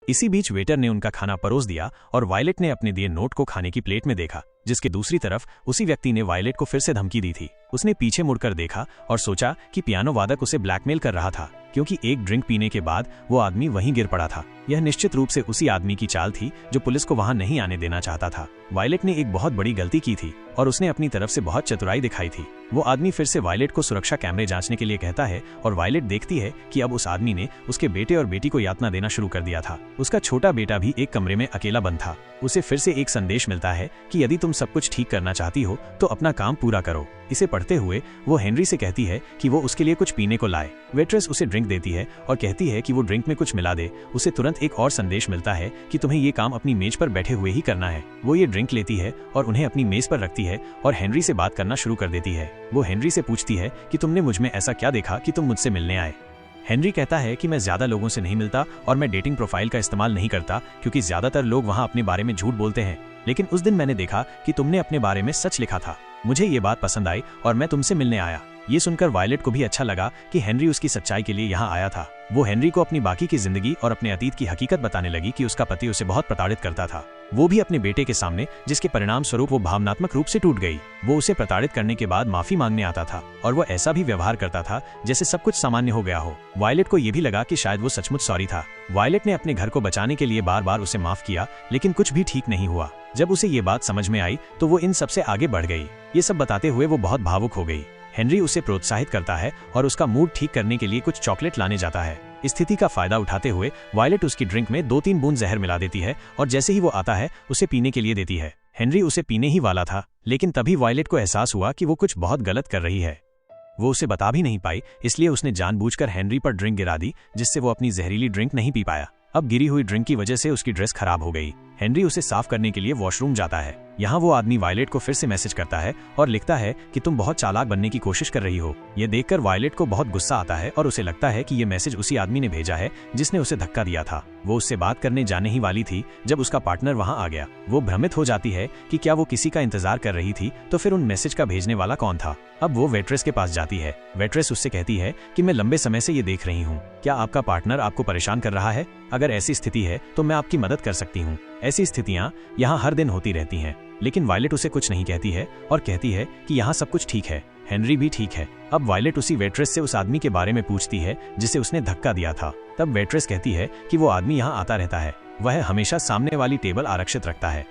इसी बीच वेटर ने उनका खाना परोस दिया और वायलेट ने अपने दिए नोट को खाने की प्लेट में देखा, जिसके दूसरी तरफ उसी व्यक्ति ने वायलेट को फिर से धमकी दी थी। उसने पीछे मुड़कर देखा और सोचा कि पियानो वादक उसे ब्लैकमेल कर रहा था, क्योंकि एक ड्रिंक पीने के बाद वो आदमी वहीं गिर पड़ा था। यह निश्चित रूप से उसी आदमी की चाल थी जो पुलिस को वहां नहीं आने देना चाहता था। वायलेट ने एक बहुत बड़ी गलती की थी और उसने अपनी तरफ से बहुत चतुराई दिखाई थी। वो आदमी फिर से वायलेट को सुरक्षा कैमरे जांचने के लिए कहता है और वायलेट देखती है कि अब उस आदमी ने उसके बेटे और बेटी को यातना देना शुरू कर दिया था। उसका छोटा बेटा भी एक कमरे में अकेला बंद था। उसे फिर से एक संदेश मिलता है कि यदि तुम सब कुछ ठीक करना चाहती हो तो अपना काम पूरा करो। इसे पढ़ते हुए वो हेनरी से कहती है कि वो उसके लिए कुछ पीने को लाए। वेट्रेस उसे ड्रिंक देती है और कहती है कि वो ड्रिंक में कुछ मिला दे। उसे तुरंत एक और संदेश मिलता है कि तुम्हें ये काम अपनी मेज पर बैठे हुए ही करना है। वो ये ड्रिंक लेती है और उन्हें अपनी मेज पर रखती है और हेनरी से बात करना शुरू कर देती है। वो हेनरी से पूछती है कि तुमने मुझ में ऐसा क्या देखा कि तुम मुझसे मिलने आए। हेनरी कहता है कि मैं ज्यादा लोगों से नहीं मिलता और मैं डेटिंग प्रोफाइल का इस्तेमाल नहीं करता, क्योंकि ज्यादातर लोग वहां अपने बारे में झूठ बोलते हैं। लेकिन उस दिन मैंने देखा कि तुमने अपने बारे में सच लिखा था। मुझे ये बात पसंद आई और मैं तुमसे मिलने आया। ये सुनकर वायलेट को भी अच्छा लगा कि हेनरी उसकी सच्चाई के लिए यहाँ आया था। वो हेनरी को अपनी बाकी की जिंदगी और अपने अतीत की हकीकत बताने लगी कि उसका पति उसे बहुत प्रताड़ित करता था, वो भी अपने बेटे के सामने, जिसके परिणाम स्वरूप वो भावनात्मक रूप से टूट गई। वो उसे प्रताड़ित करने के बाद माफी मांगने आता था और वो ऐसा भी व्यवहार करता था जैसे सब कुछ सामान्य हो गया हो। वायलेट को ये भी लगा कि शायद वो सचमुच सॉरी था। वायलेट ने अपने घर को बचाने के लिए बार बार उसे माफ किया, लेकिन कुछ भी ठीक नहीं हुआ। जब उसे ये बात समझ में आई तो वो इन सबसे आगे बढ़ गई। ये सब बताते हुए वो बहुत भावुक हो गई। हेनरी उसे प्रोत्साहित करता है और उसका मूड ठीक करने के लिए कुछ चॉकलेट लाने जाता है। स्थिति का फायदा उठाते हुए वायलेट उसकी ड्रिंक में 2-3 बूंद जहर मिला देती है और जैसे ही वो आता है उसे पीने के लिए देती है। हेनरी उसे पीने ही वाला था, लेकिन तभी वायलेट को एहसास हुआ कि वो कुछ बहुत गलत कर रही है। वो उसे बता भी नहीं पाई, इसलिए उसने जानबूझकर हेनरी पर ड्रिंक गिरा दी, जिससे वो अपनी जहरीली ड्रिंक नहीं पी पाया। अब गिरी हुई ड्रिंक की वजह से उसकी ड्रेस खराब हो गई। हेनरी उसे साफ करने के लिए वॉशरूम जाता है। यहाँ वो आदमी वायलेट को फिर से मैसेज करता है और लिखता है कि तुम बहुत चालाक बनने की कोशिश कर रही हो। ये देखकर वायलेट को बहुत गुस्सा आता है और उसे लगता है कि ये मैसेज उसी आदमी ने भेजा है जिसने उसे धक्का दिया था। वो उससे बात करने जाने ही वाली थी जब उसका पार्टनर वहाँ आ गया। वो भ्रमित हो जाती है कि क्या वो किसी का इंतजार कर रही थी, तो फिर उन मैसेज का भेजने वाला कौन था। अब वो वेट्रेस के पास जाती है। वेट्रेस उससे कहती है कि मैं लंबे समय से ये देख रही हूँ, क्या आपका पार्टनर आपको परेशान कर रहा है? अगर ऐसी स्थिति है तो मैं आपकी मदद कर सकती हूँ। ऐसी स्थितियाँ यहाँ हर दिन होती रहती हैं। लेकिन वायलेट उसे कुछ नहीं कहती है और कहती है कि यहाँ सब कुछ ठीक है, हेनरी भी ठीक है। अब वायलेट उसी वेट्रेस से उस आदमी के बारे में पूछती है जिसे उसने धक्का दिया था। तब वेट्रेस कहती है कि वो आदमी यहाँ आता रहता है, वह हमेशा सामने वाली टेबल आरक्षित रखता है।